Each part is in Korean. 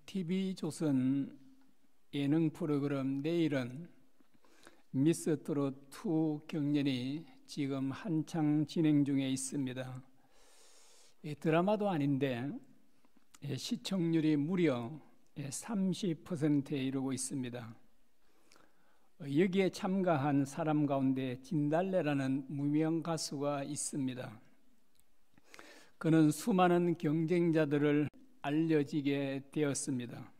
TV조선 예능 프로그램 내일은 미스트롯2 경연이 지금 한창 진행 중에 있습니다. 드라마도 아닌데 시청률이 무려 30%에 이르고 있습니다. 여기에 참가한 사람 가운데 진달래라는 무명 가수가 있습니다. 그는 수많은 경쟁자들을 알려지게 되었습니다.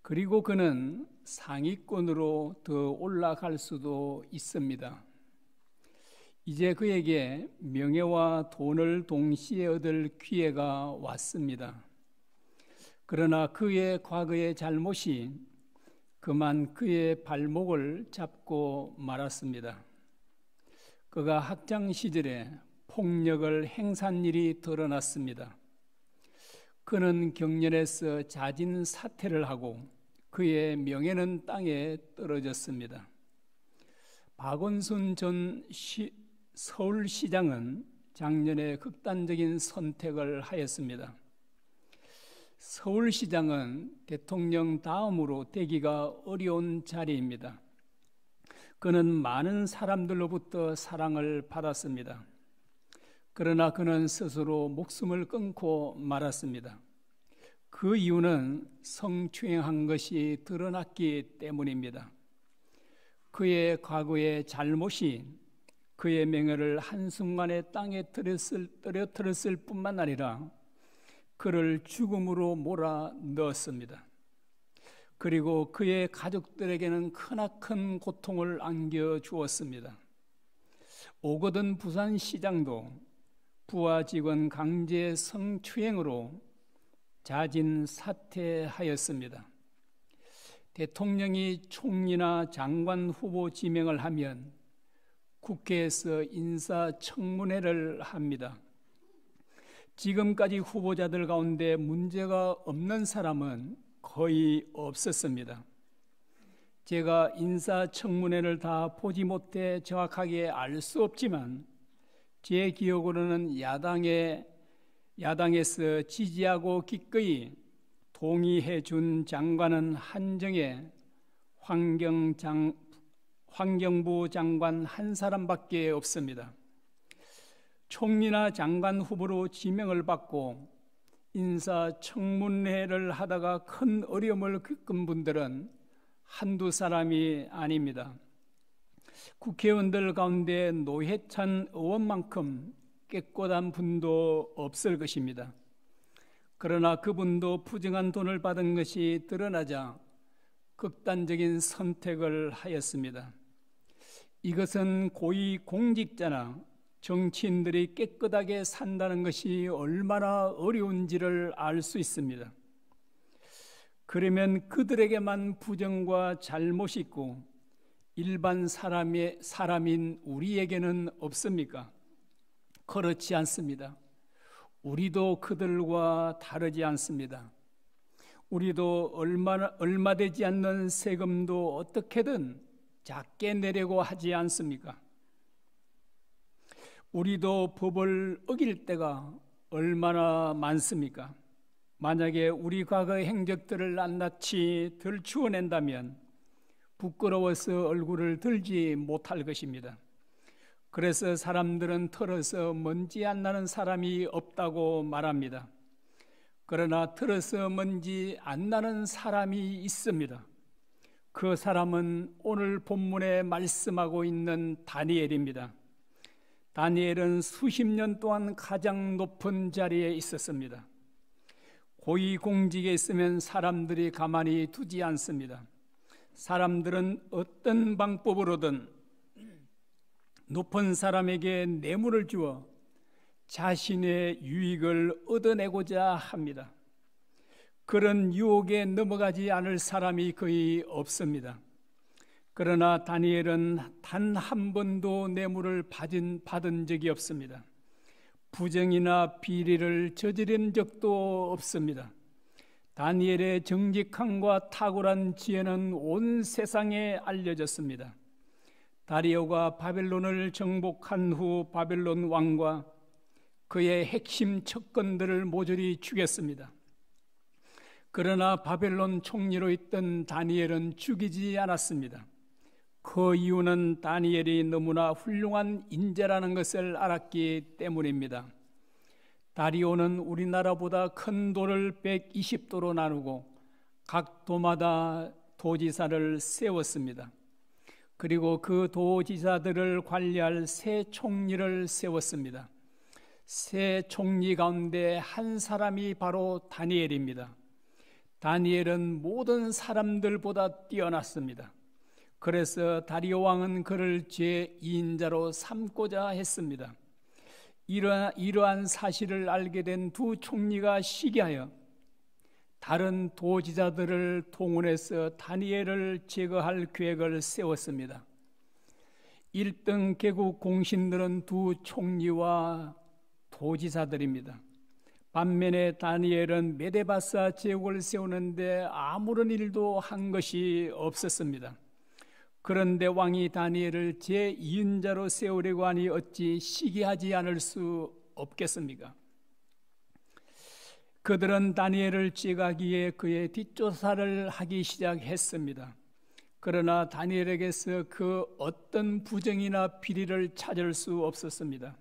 그리고 그는 상위권으로 더 올라갈 수도 있습니다. 이제 그에게 명예와 돈을 동시에 얻을 기회가 왔습니다. 그러나 그의 과거의 잘못이 그만 그의 발목을 잡고 말았습니다. 그가 학창 시절에 폭력을 행사한 일이 드러났습니다. 그는 경연에서 자진 사퇴를 하고 그의 명예는 땅에 떨어졌습니다. 박원순 전 서울시장은 작년에 극단적인 선택을 하였습니다. 서울시장은 대통령 다음으로 되기가 어려운 자리입니다. 그는 많은 사람들로부터 사랑을 받았습니다. 그러나 그는 스스로 목숨을 끊고 말았습니다. 그 이유는 성추행한 것이 드러났기 때문입니다. 그의 과거의 잘못이 그의 명예를 한순간에 땅에 떨어뜨렸을 뿐만 아니라 그를 죽음으로 몰아넣었습니다. 그리고 그의 가족들에게는 크나큰 고통을 안겨주었습니다. 오거돈 부산시장도 부하 직원 강제 성추행으로 자진 사퇴하였습니다. 대통령이 총리나 장관 후보 지명을 하면 국회에서 인사청문회를 합니다. 지금까지 후보자들 가운데 문제가 없는 사람은 거의 없었습니다. 제가 인사청문회를 다 보지 못해 정확하게 알 수 없지만 제 기억으로는 야당에서 지지하고 기꺼이 동의해 준 장관은 한정혜 환경부 장관 한 사람밖에 없습니다. 총리나 장관 후보로 지명을 받고 인사청문회를 하다가 큰 어려움을 겪은 분들은 한두 사람이 아닙니다. 국회의원들 가운데 노회찬 의원만큼 깨끗한 분도 없을 것입니다. 그러나 그분도 부정한 돈을 받은 것이 드러나자 극단적인 선택을 하였습니다. 이것은 고위 공직자나 정치인들이 깨끗하게 산다는 것이 얼마나 어려운지를 알 수 있습니다. 그러면 그들에게만 부정과 잘못이 있고 일반 사람인 우리에게는 없습니까? 그렇지 않습니다. 우리도 그들과 다르지 않습니다. 우리도 얼마 되지 않는 세금도 어떻게든 작게 내려고 하지 않습니까? 우리도 법을 어길 때가 얼마나 많습니까? 만약에 우리 과거의 행적들을 낱낱이 들추어낸다면 부끄러워서 얼굴을 들지 못할 것입니다. 그래서 사람들은 털어서 먼지 안 나는 사람이 없다고 말합니다. 그러나 털어서 먼지 안 나는 사람이 있습니다. 그 사람은 오늘 본문에 말씀하고 있는 다니엘입니다. 다니엘은 수십 년 동안 가장 높은 자리에 있었습니다. 고위 공직에 있으면 사람들이 가만히 두지 않습니다. 사람들은 어떤 방법으로든 높은 사람에게 뇌물을 주어 자신의 유익을 얻어내고자 합니다. 그런 유혹에 넘어가지 않을 사람이 거의 없습니다. 그러나 다니엘은 단 한 번도 뇌물을 받은 적이 없습니다. 부정이나 비리를 저지른 적도 없습니다. 다니엘의 정직함과 탁월한 지혜는 온 세상에 알려졌습니다. 다리오가 바벨론을 정복한 후 바벨론 왕과 그의 핵심 척건들을 모조리 죽였습니다. 그러나 바벨론 총리로 있던 다니엘은 죽이지 않았습니다. 그 이유는 다니엘이 너무나 훌륭한 인재라는 것을 알았기 때문입니다. 다리오는 우리나라보다 큰 도를 120도로 나누고 각 도마다 도지사를 세웠습니다. 그리고 그 도지사들을 관리할 세 총리를 세웠습니다. 세 총리 가운데 한 사람이 바로 다니엘입니다. 다니엘은 모든 사람들보다 뛰어났습니다. 그래서 다리오 왕은 그를 제2인자로 삼고자 했습니다. 이러한 사실을 알게 된 두 총리가 시기하여 다른 도지사들을 동원해서 다니엘을 제거할 계획을 세웠습니다. 1등 개국 공신들은 두 총리와 도지사들입니다. 반면에 다니엘은 메데바사 제국을 세우는데 아무런 일도 한 것이 없었습니다. 그런데 왕이 다니엘을 제2인자로 세우려고 하니 어찌 시기하지 않을 수 없겠습니까? 그들은 다니엘을 제거하기 위해 그의 뒷조사를 하기 시작했습니다. 그러나 다니엘에게서 그 어떤 부정이나 비리를 찾을 수 없었습니다.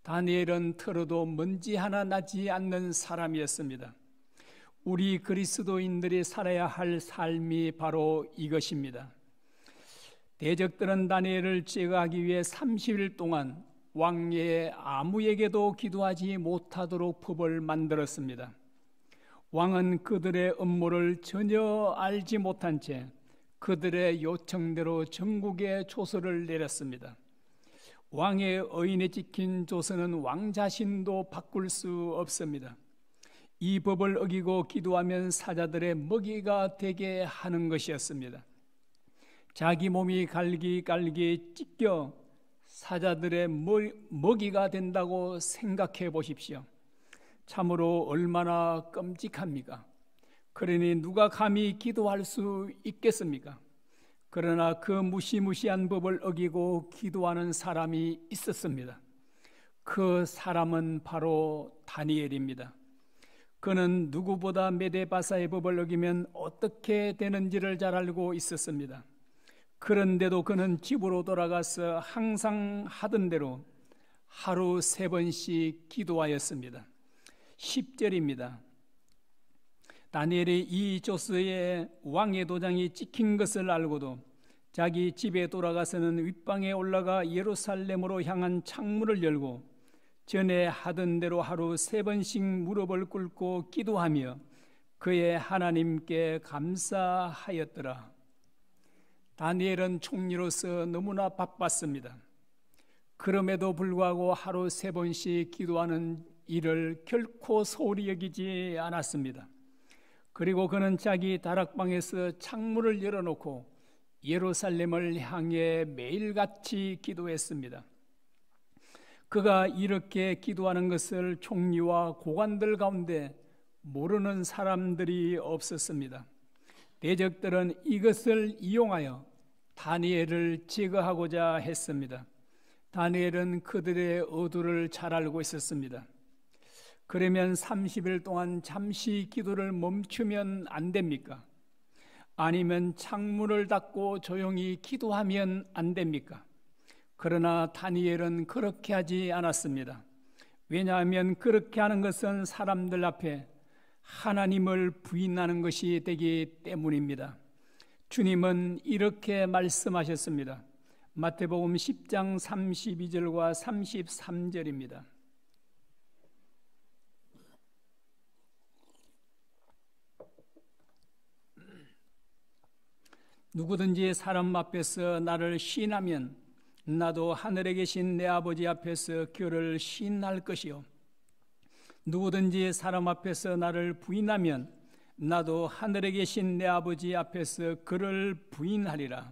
다니엘은 털어도 먼지 하나 나지 않는 사람이었습니다. 우리 그리스도인들이 살아야 할 삶이 바로 이것입니다. 대적들은 다니엘을 제거하기 위해 30일 동안 왕의 아무에게도 기도하지 못하도록 법을 만들었습니다. 왕은 그들의 음모를 전혀 알지 못한 채 그들의 요청대로 전국에 조서를 내렸습니다. 왕의 의인에 찍힌 조서는 왕 자신도 바꿀 수 없습니다. 이 법을 어기고 기도하면 사자들의 먹이가 되게 하는 것이었습니다. 자기 몸이 갈기갈기 찢겨 사자들의 먹이가 된다고 생각해 보십시오. 참으로 얼마나 끔찍합니까? 그러니 누가 감히 기도할 수 있겠습니까? 그러나 그 무시무시한 법을 어기고 기도하는 사람이 있었습니다. 그 사람은 바로 다니엘입니다. 그는 누구보다 메데바사의 법을 어기면 어떻게 되는지를 잘 알고 있었습니다. 그런데도 그는 집으로 돌아가서 항상 하던 대로 하루 3번씩 기도하였습니다. 10절입니다. 다니엘이 이 조서에 왕의 도장이 찍힌 것을 알고도 자기 집에 돌아가서는 윗방에 올라가 예루살렘으로 향한 창문을 열고 전에 하던 대로 하루 3번씩 무릎을 꿇고 기도하며 그의 하나님께 감사하였더라. 다니엘은 총리로서 너무나 바빴습니다. 그럼에도 불구하고 하루 3번씩 기도하는 일을 결코 소홀히 여기지 않았습니다. 그리고 그는 자기 다락방에서 창문을 열어놓고 예루살렘을 향해 매일같이 기도했습니다. 그가 이렇게 기도하는 것을 총리와 고관들 가운데 모르는 사람들이 없었습니다. 대적들은 이것을 이용하여 다니엘을 제거하고자 했습니다. 다니엘은 그들의 의도를 잘 알고 있었습니다. 그러면 30일 동안 잠시 기도를 멈추면 안 됩니까? 아니면 창문을 닫고 조용히 기도하면 안 됩니까? 그러나 다니엘은 그렇게 하지 않았습니다. 왜냐하면 그렇게 하는 것은 사람들 앞에 하나님을 부인하는 것이 되기 때문입니다. 주님은 이렇게 말씀하셨습니다. 마태복음 10장 32절과 33절입니다. 누구든지 사람 앞에서 나를 시인하면 나도 하늘에 계신 내 아버지 앞에서 그를 시인할 것이요 누구든지 사람 앞에서 나를 부인하면 나도 하늘에 계신 내 아버지 앞에서 그를 부인하리라.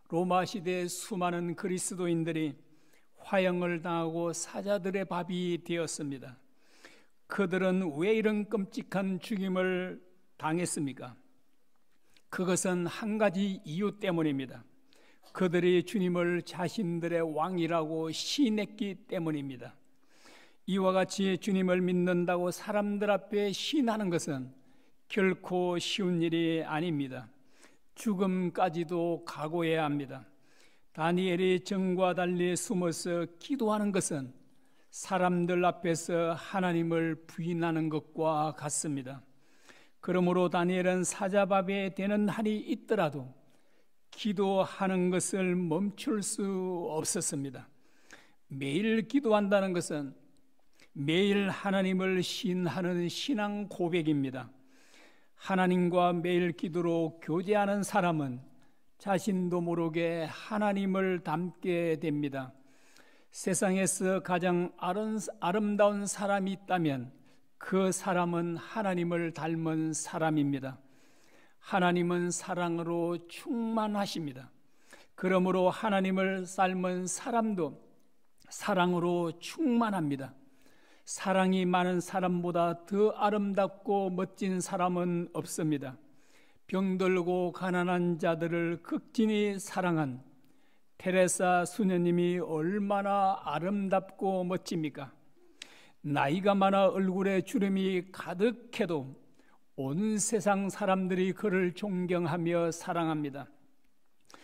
로마 시대의 수많은 그리스도인들이 화형을 당하고 사자들의 밥이 되었습니다. 그들은 왜 이런 끔찍한 죽임을 당했습니까? 그것은 한 가지 이유 때문입니다. 그들이 주님을 자신들의 왕이라고 시인했기 때문입니다. 이와 같이 주님을 믿는다고 사람들 앞에 시인하는 것은 결코 쉬운 일이 아닙니다. 죽음까지도 각오해야 합니다. 다니엘이 정과 달리 숨어서 기도하는 것은 사람들 앞에서 하나님을 부인하는 것과 같습니다. 그러므로 다니엘은 사자밥에 되는 날이 있더라도 기도하는 것을 멈출 수 없었습니다. 매일 기도한다는 것은 매일 하나님을 신하는 신앙 고백입니다. 하나님과 매일 기도로 교제하는 사람은 자신도 모르게 하나님을 닮게 됩니다. 세상에서 가장 아름다운 사람이 있다면 그 사람은 하나님을 닮은 사람입니다. 하나님은 사랑으로 충만하십니다. 그러므로 하나님을 닮은 사람도 사랑으로 충만합니다. 사랑이 많은 사람보다 더 아름답고 멋진 사람은 없습니다. 병들고 가난한 자들을 극진히 사랑한 테레사 수녀님이 얼마나 아름답고 멋집니까? 나이가 많아 얼굴에 주름이 가득해도 온 세상 사람들이 그를 존경하며 사랑합니다.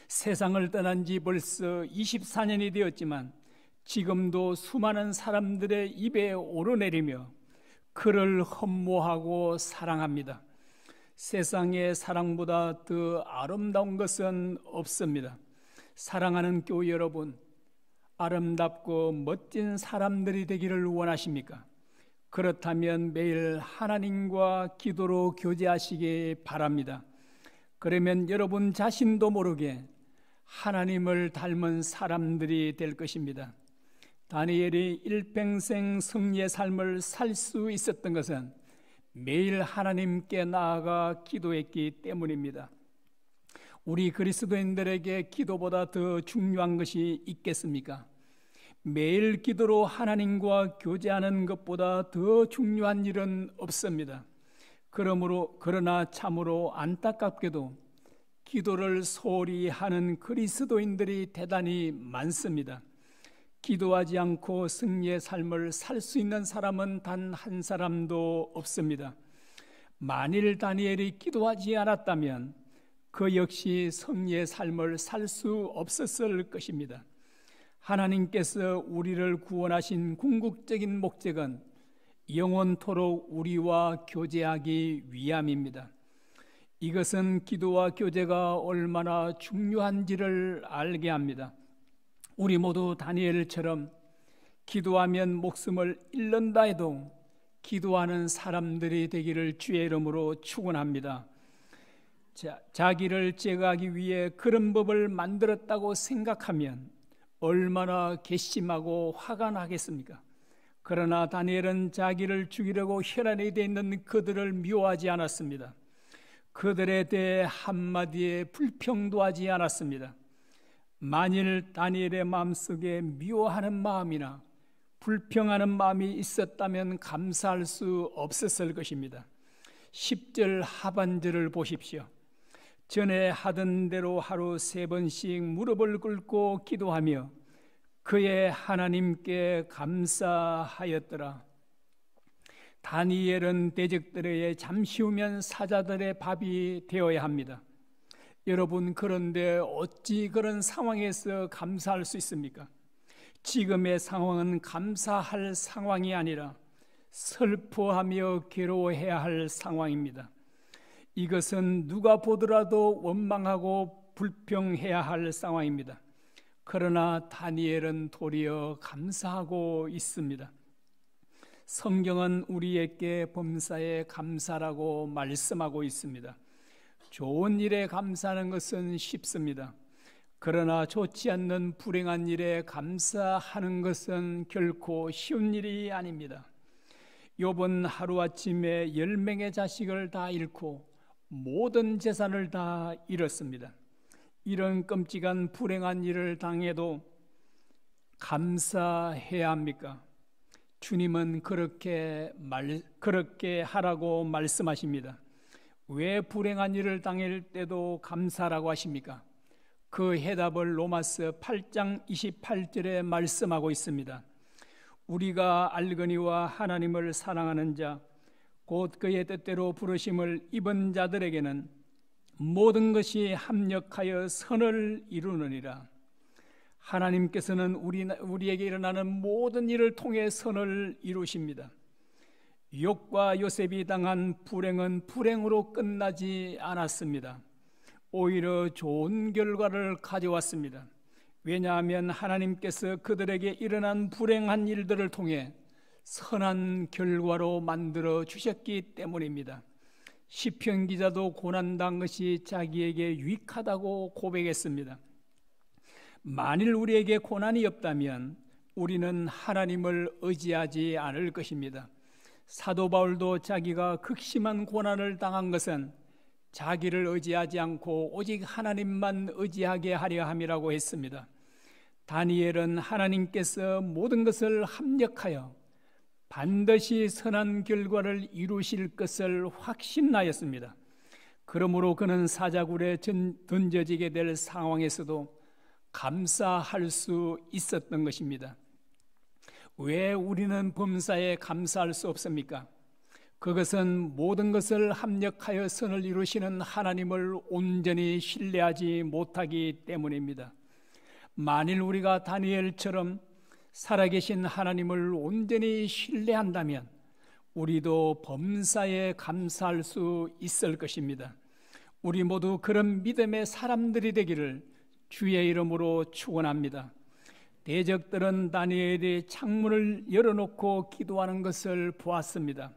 세상을 떠난 지 벌써 24년이 되었지만 지금도 수많은 사람들의 입에 오르내리며 그를 흠모하고 사랑합니다. 세상의 사랑보다 더 아름다운 것은 없습니다. 사랑하는 교회 여러분, 아름답고 멋진 사람들이 되기를 원하십니까? 그렇다면 매일 하나님과 기도로 교제하시기 바랍니다. 그러면 여러분 자신도 모르게 하나님을 닮은 사람들이 될 것입니다. 다니엘이 일평생 승리의 삶을 살 수 있었던 것은 매일 하나님께 나아가 기도했기 때문입니다. 우리 그리스도인들에게 기도보다 더 중요한 것이 있겠습니까? 매일 기도로 하나님과 교제하는 것보다 더 중요한 일은 없습니다. 그러나 참으로 안타깝게도 기도를 소홀히 하는 그리스도인들이 대단히 많습니다. 기도하지 않고 승리의 삶을 살 수 있는 사람은 단 한 사람도 없습니다. 만일 다니엘이 기도하지 않았다면 그 역시 승리의 삶을 살 수 없었을 것입니다. 하나님께서 우리를 구원하신 궁극적인 목적은 영원토록 우리와 교제하기 위함입니다. 이것은 기도와 교제가 얼마나 중요한지를 알게 합니다. 우리 모두 다니엘처럼 기도하면 목숨을 잃는다 해도 기도하는 사람들이 되기를 주의 이름으로 축원합니다. 자기를 제거하기 위해 그런 법을 만들었다고 생각하면 얼마나 괘씸하고 화가 나겠습니까? 그러나 다니엘은 자기를 죽이려고 혈안에 돼 있는 그들을 미워하지 않았습니다. 그들에 대해 한마디의 불평도 하지 않았습니다. 만일 다니엘의 마음속에 미워하는 마음이나 불평하는 마음이 있었다면 감사할 수 없었을 것입니다. 10절 하반절을 보십시오. 전에 하던 대로 하루 3번씩 무릎을 꿇고 기도하며 그의 하나님께 감사하였더라. 다니엘은 대적들에게 잠시 후면 사자들의 밥이 되어야 합니다. 여러분, 그런데 어찌 그런 상황에서 감사할 수 있습니까? 지금의 상황은 감사할 상황이 아니라 슬퍼하며 괴로워해야 할 상황입니다. 이것은 누가 보더라도 원망하고 불평해야 할 상황입니다. 그러나 다니엘은 도리어 감사하고 있습니다. 성경은 우리에게 범사에 감사라고 말씀하고 있습니다. 좋은 일에 감사하는 것은 쉽습니다. 그러나 좋지 않는 불행한 일에 감사하는 것은 결코 쉬운 일이 아닙니다. 욥은 하루아침에 10명의 자식을 다 잃고 모든 재산을 다 잃었습니다. 이런 끔찍한 불행한 일을 당해도 감사해야 합니까? 주님은 그렇게 하라고 말씀하십니다. 왜 불행한 일을 당할 때도 감사라고 하십니까? 그 해답을 로마서 8장 28절에 말씀하고 있습니다. 우리가 알거니와 하나님을 사랑하는 자, 곧 그의 뜻대로 부르심을 입은 자들에게는 모든 것이 합력하여 선을 이루느니라. 하나님께서는 우리에게 일어나는 모든 일을 통해 선을 이루십니다. 욥과 요셉이 당한 불행은 불행으로 끝나지 않았습니다. 오히려 좋은 결과를 가져왔습니다. 왜냐하면 하나님께서 그들에게 일어난 불행한 일들을 통해 선한 결과로 만들어 주셨기 때문입니다. 시편 기자도 고난당한 것이 자기에게 유익하다고 고백했습니다. 만일 우리에게 고난이 없다면 우리는 하나님을 의지하지 않을 것입니다. 사도 바울도 자기가 극심한 고난을 당한 것은 자기를 의지하지 않고 오직 하나님만 의지하게 하려 함이라고 했습니다. 다니엘은 하나님께서 모든 것을 합력하여 반드시 선한 결과를 이루실 것을 확신하였습니다. 그러므로 그는 사자굴에 던져지게 될 상황에서도 감사할 수 있었던 것입니다. 왜 우리는 범사에 감사할 수 없습니까? 그것은 모든 것을 합력하여 선을 이루시는 하나님을 온전히 신뢰하지 못하기 때문입니다. 만일 우리가 다니엘처럼 살아계신 하나님을 온전히 신뢰한다면 우리도 범사에 감사할 수 있을 것입니다. 우리 모두 그런 믿음의 사람들이 되기를 주의 이름으로 축원합니다. 대적들은 다니엘이 창문을 열어놓고 기도하는 것을 보았습니다.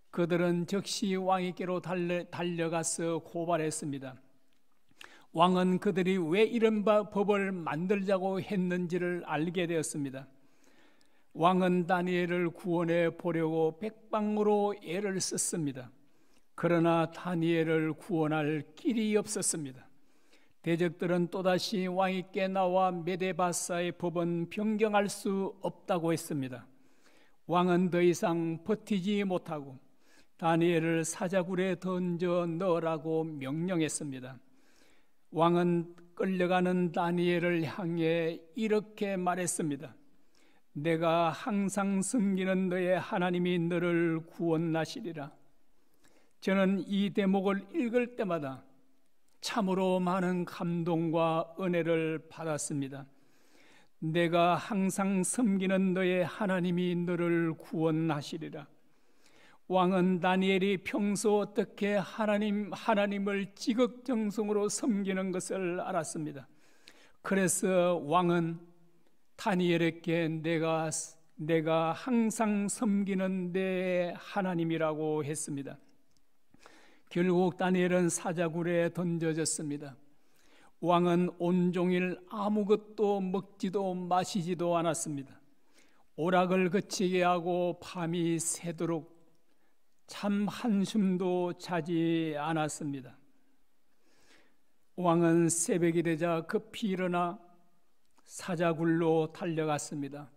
그들은 즉시 왕에게로 달려가서 고발했습니다. 왕은 그들이 왜 이런 법을 만들자고 했는지를 알게 되었습니다. 왕은 다니엘을 구원해 보려고 백방으로 애를 썼습니다. 그러나 다니엘을 구원할 길이 없었습니다. 대적들은 또다시 왕에게 나와 메데바사의 법은 변경할 수 없다고 했습니다. 왕은 더 이상 버티지 못하고 다니엘을 사자굴에 던져 넣으라고 명령했습니다. 왕은 끌려가는 다니엘을 향해 이렇게 말했습니다. 내가 항상 섬기는 너의 하나님이 너를 구원하시리라. 저는 이 대목을 읽을 때마다 참으로 많은 감동과 은혜를 받았습니다. 내가 항상 섬기는 너의 하나님이 너를 구원하시리라. 왕은 다니엘이 평소 어떻게 하나님을 지극정성으로 섬기는 것을 알았습니다. 그래서 왕은 다니엘에게 내가 항상 섬기는 내 하나님이라고 했습니다. 결국 다니엘은 사자굴에 던져졌습니다. 왕은 온종일 아무것도 먹지도 마시지도 않았습니다. 오락을 그치게 하고 밤이 새도록 참 한숨도 자지 않았습니다. 왕은 새벽이 되자 급히 일어나 사자굴로 달려갔습니다.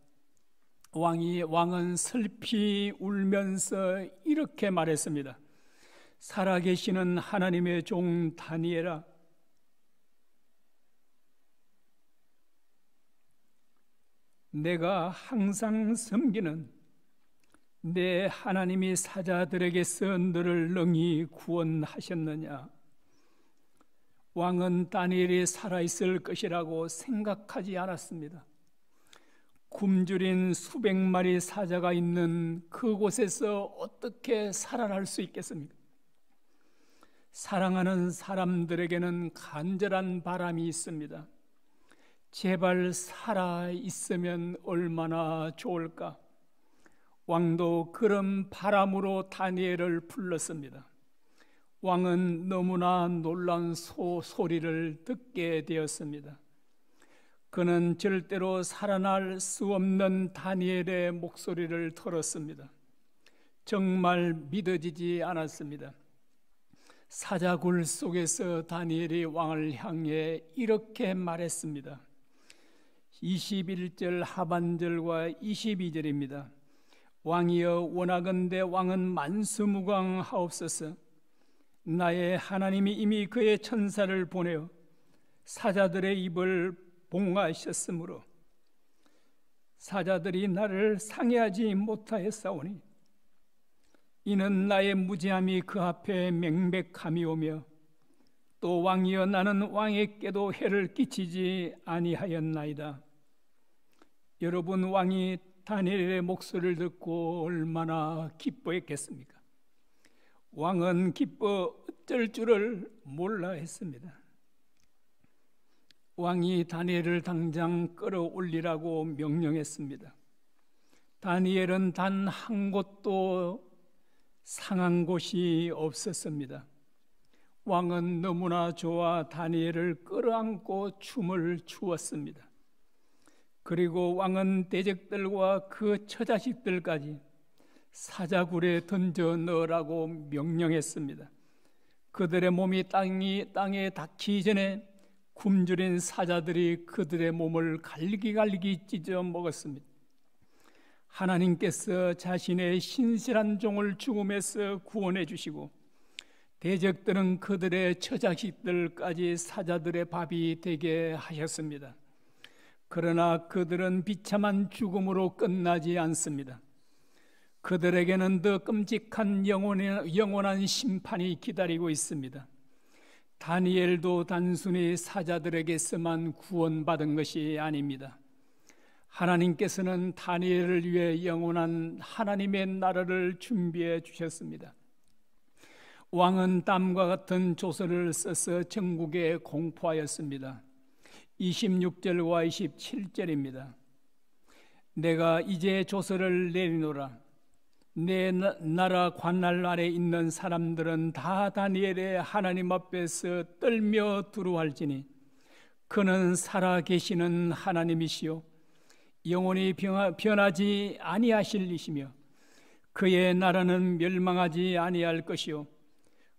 왕은 슬피 울면서 이렇게 말했습니다. 살아계시는 하나님의 종 다니엘아, 내가 항상 섬기는 내 하나님이 사자들에게서 너를 능히 구원하셨느냐? 왕은 다니엘이 살아있을 것이라고 생각하지 않았습니다. 굶주린 수백 마리 사자가 있는 그곳에서 어떻게 살아날 수 있겠습니까? 사랑하는 사람들에게는 간절한 바람이 있습니다. 제발 살아 있으면 얼마나 좋을까? 왕도 그런 바람으로 다니엘을 불렀습니다. 왕은 너무나 놀라운 소리를 듣게 되었습니다. 그는 절대로 살아날 수 없는 다니엘의 목소리를 들었습니다. 정말 믿어지지 않았습니다. 사자굴 속에서 다니엘이 왕을 향해 이렇게 말했습니다. 21절 하반절과 22절입니다. 왕이여 원하건대 왕은 만수무강하옵소서. 나의 하나님이 이미 그의 천사를 보내어 사자들의 입을 봉하셨으므로 사자들이 나를 상해하지 못하였사오니 이는 나의 무지함이 그 앞에 명백함이 오며 또 왕이여 나는 왕에게도 해를 끼치지 아니하였나이다. 여러분, 왕이 다니엘의 목소리를 듣고 얼마나 기뻐했겠습니까? 왕은 기뻐 어쩔 줄을 몰라 했습니다. 왕이 다니엘을 당장 끌어올리라고 명령했습니다. 다니엘은 단 한 곳도 상한 곳이 없었습니다. 왕은 너무나 좋아 다니엘을 끌어안고 춤을 추었습니다. 그리고 왕은 대적들과 그 처자식들까지 사자굴에 던져 넣으라고 명령했습니다. 그들의 몸이 땅에 닿기 전에 굶주린 사자들이 그들의 몸을 갈기갈기 찢어 먹었습니다. 하나님께서 자신의 신실한 종을 죽음에서 구원해 주시고 대적들은 그들의 처자식들까지 사자들의 밥이 되게 하셨습니다. 그러나 그들은 비참한 죽음으로 끝나지 않습니다. 그들에게는 더 끔찍한 영원한 심판이 기다리고 있습니다. 다니엘도 단순히 사자들에게서만 구원받은 것이 아닙니다. 하나님께서는 다니엘을 위해 영원한 하나님의 나라를 준비해 주셨습니다. 왕은 땀과 같은 조서를 써서 전국에 공포하였습니다. 26절과 27절입니다. 내가 이제 조서를 내리노라. 내 나라 관할 아래 있는 사람들은 다 다니엘의 하나님 앞에서 떨며 두루할지니 그는 살아계시는 하나님이시요 영원히 변하지 아니하실 이시며 그의 나라는 멸망하지 아니할 것이요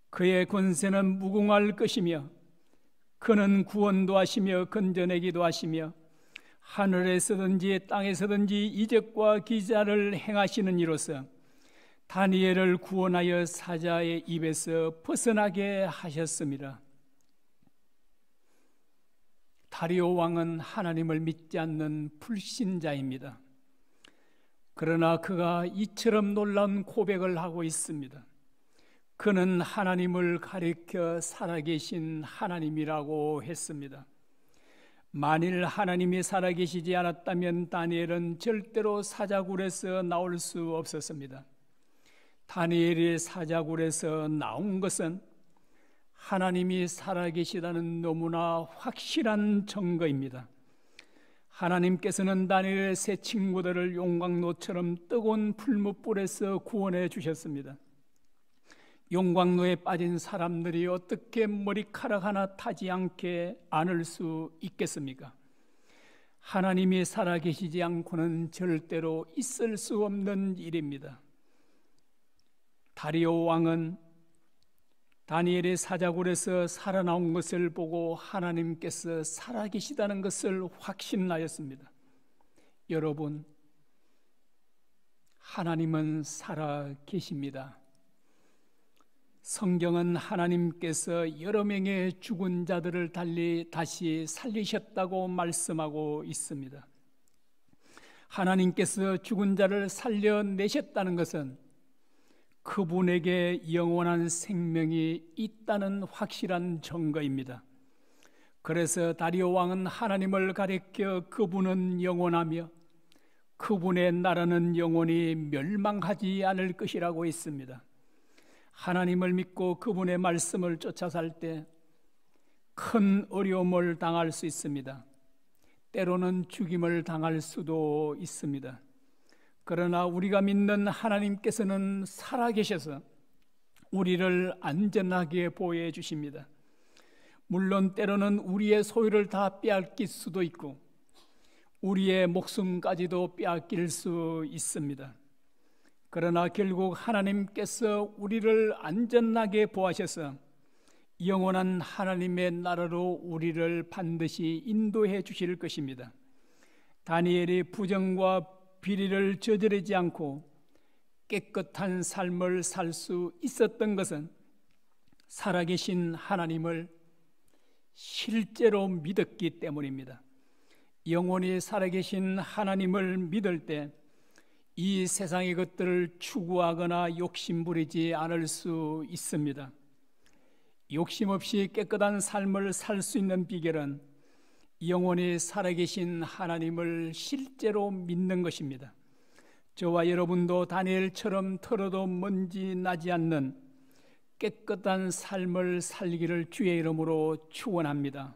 그의 권세는 무궁할 것이며 그는 구원도 하시며 건져내기도 하시며 하늘에서든지 땅에서든지 이적과 기사를 행하시는 이로서 다니엘을 구원하여 사자의 입에서 벗어나게 하셨습니다. 다리오 왕은 하나님을 믿지 않는 불신자입니다. 그러나 그가 이처럼 놀라운 고백을 하고 있습니다. 그는 하나님을 가리켜 살아계신 하나님이라고 했습니다. 만일 하나님이 살아계시지 않았다면 다니엘은 절대로 사자굴에서 나올 수 없었습니다. 다니엘이 사자굴에서 나온 것은 하나님이 살아계시다는 너무나 확실한 증거입니다. 하나님께서는 다니엘의 세 친구들을 용광로처럼 뜨거운 풀무불에서 구원해 주셨습니다. 용광로에 빠진 사람들이 어떻게 머리카락 하나 타지 않게 안을 수 있겠습니까? 하나님이 살아계시지 않고는 절대로 있을 수 없는 일입니다. 다리오 왕은 다니엘의 사자굴에서 살아나온 것을 보고 하나님께서 살아계시다는 것을 확신하였습니다. 여러분, 하나님은 살아계십니다. 성경은 하나님께서 여러 명의 죽은 자들을 다시 살리셨다고 말씀하고 있습니다. 하나님께서 죽은 자를 살려내셨다는 것은 그분에게 영원한 생명이 있다는 확실한 증거입니다. 그래서 다리오 왕은 하나님을 가리켜 그분은 영원하며 그분의 나라는 영원히 멸망하지 않을 것이라고 했습니다. 하나님을 믿고 그분의 말씀을 쫓아 살 때 큰 어려움을 당할 수 있습니다. 때로는 죽임을 당할 수도 있습니다. 그러나 우리가 믿는 하나님께서는 살아계셔서 우리를 안전하게 보호해 주십니다. 물론 때로는 우리의 소유를 다 빼앗길 수도 있고 우리의 목숨까지도 빼앗길 수 있습니다. 그러나 결국 하나님께서 우리를 안전하게 보호하셔서 영원한 하나님의 나라로 우리를 반드시 인도해 주실 것입니다. 다니엘이 부정과 비리를 저지르지 않고 깨끗한 삶을 살 수 있었던 것은 살아계신 하나님을 실제로 믿었기 때문입니다. 영원히 살아계신 하나님을 믿을 때 이 세상의 것들을 추구하거나 욕심부리지 않을 수 있습니다. 욕심 없이 깨끗한 삶을 살 수 있는 비결은 영원히 살아계신 하나님을 실제로 믿는 것입니다. 저와 여러분도 다니엘처럼 털어도 먼지 나지 않는 깨끗한 삶을 살기를 주의 이름으로 축원합니다.